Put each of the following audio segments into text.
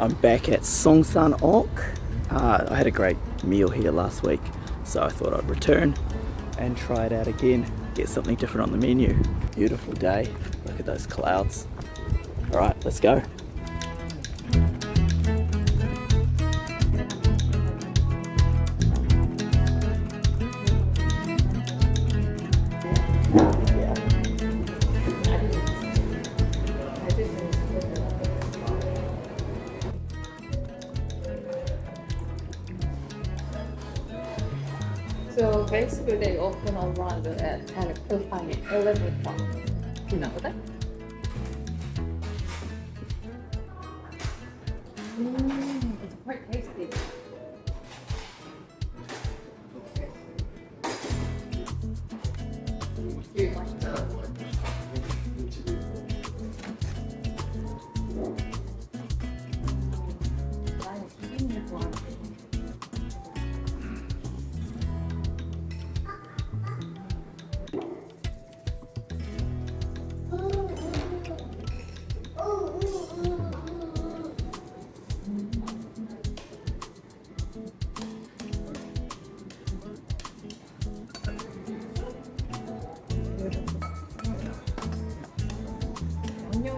I'm back at Songsan-ok. I had a great meal here last week, so I thought I'd return and try it out again, get something different on the menu. Beautiful day, look at those clouds. Alright, let's go. So basically they open around at 11 o'clock. You know that? It's quite tasty.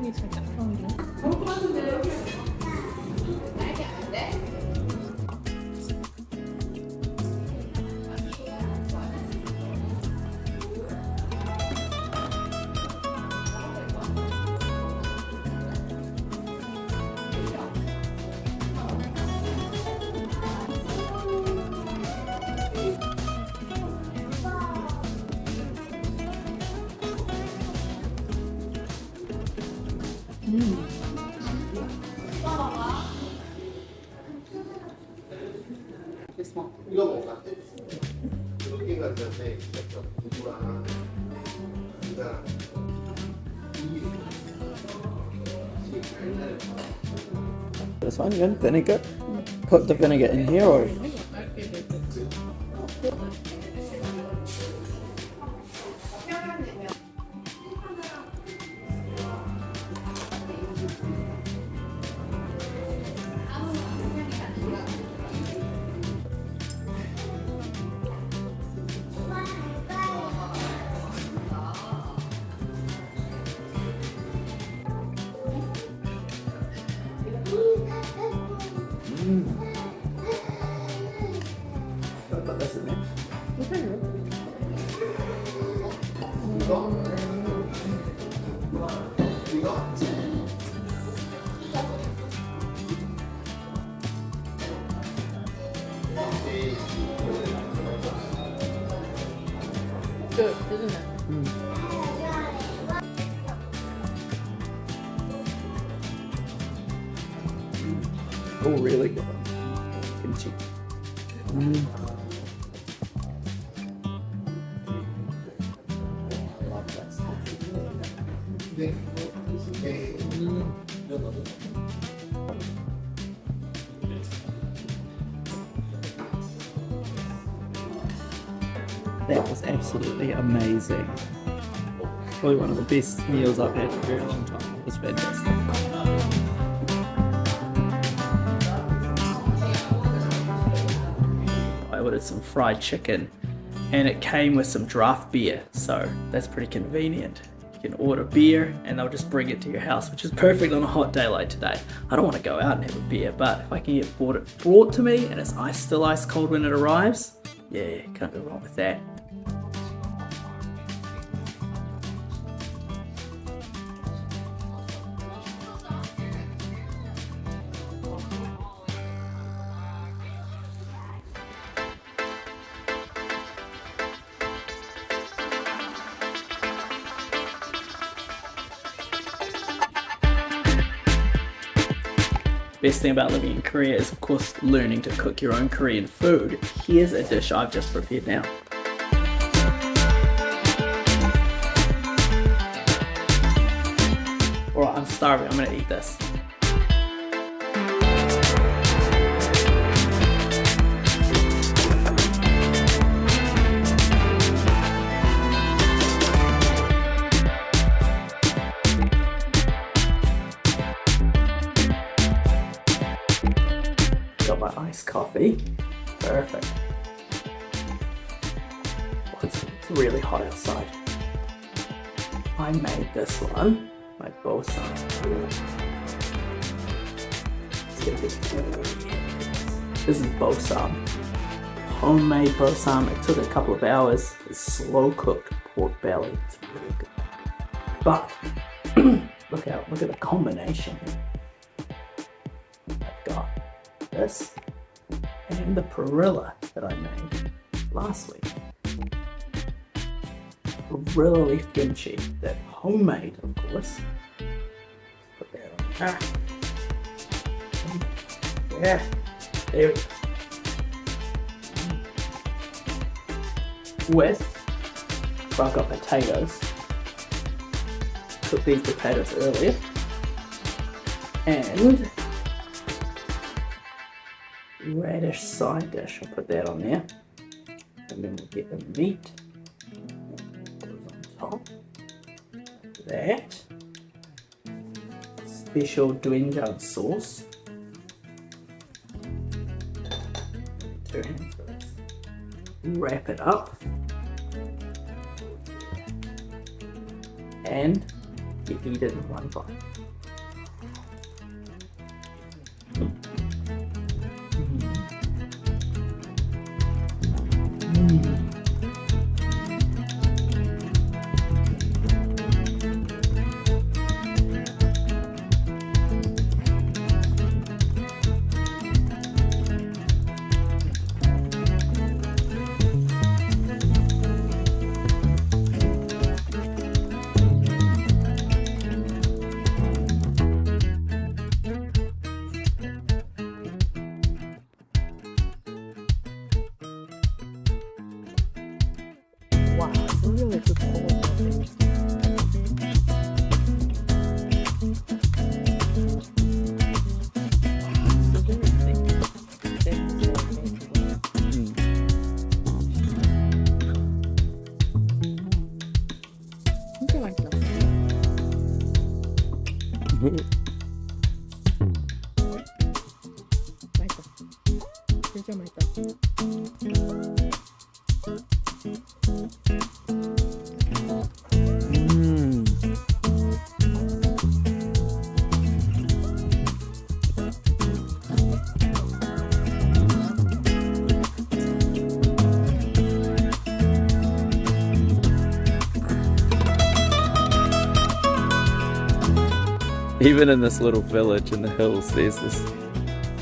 onion 좀 약간 이거 먹을까? 여기 갔는데 누구랑 This one, you want vinegar? Put the vinegar in here or? Put this in there. Good, isn't it? Oh, really good. Kimchi. Love that stuff. That was absolutely amazing. Probably one of the best meals I've had in a very long time. It was fantastic. I ordered some fried chicken and it came with some draft beer, so that's pretty convenient. You can order beer and they'll just bring it to your house, which is perfect on a hot day like today. I don't want to go out and have a beer, but if I can get brought to me and it's still ice cold when it arrives, yeah, can't go wrong with that. Best thing about living in Korea is, of course, learning to cook your own Korean food. Here's a dish I've just prepared now. Alright, I'm starving. I'm gonna eat this. got my iced coffee. Perfect. Oh, it's really hot outside. I made this one by Bossam. This is Bossam. Homemade Bossam. It took a couple of hours. It's slow cooked pork belly. It's really good. But look at the combination here. I've got this and the perilla that I made last week. Perilla leaf kimchi, that homemade, of course. Put that on. Yeah, there we go. With, I've got potatoes. Cooked these potatoes earlier. And radish side dish, I'll put that on there. And then we'll get the meat. Top. That special doenjang sauce. 2 hands for this. Wrap it up and you eat it in one bite. Wow, it's a really good quality. 진짜 맛있다. 맛있다. 진짜 맛있다. Even in this little village in the hills, there's this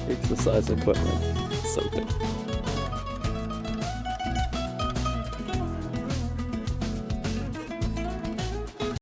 exercise equipment. So good.